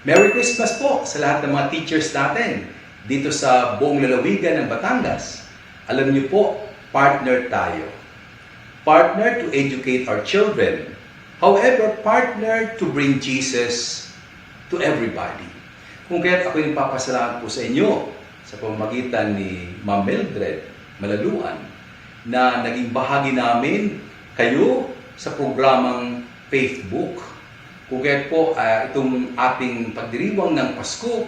Merry Christmas po sa lahat ng mga teachers natin dito sa buong lalawigan ng Batangas. Alam niyo po, partner tayo. Partner to educate our children. However, partner to bring Jesus to everybody. Kung kaya't ako yung papasalamat po sa inyo sa pamamagitan ni Ma'am Mildred Malaluan na naging bahagi namin kayo sa programang Facebook. Kung kaya't po, itong ating pagdiriwang ng Pasko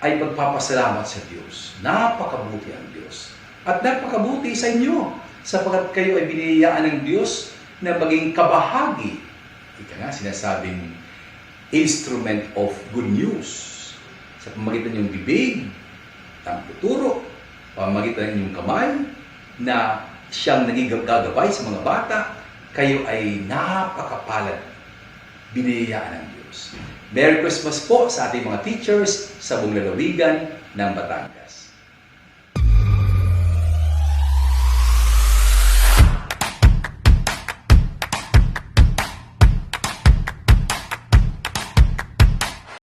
ay pagpapasalamat sa Diyos. Napakabuti ang Diyos. At napakabuti sa inyo sapagkat kayo ay biniyayaan ng Diyos na maging kabahagi. Ika nga, sinasabing instrument of good news. Sa pamamagitan ng bibig, ang tuturo, pamamagitan ng inyong kamay, na siyang naging gagabay sa mga bata, kayo ay napakapalad. Biniyayaan ng Diyos. Merry Christmas po sa ating mga teachers sa buong lalawigan ng Batangas.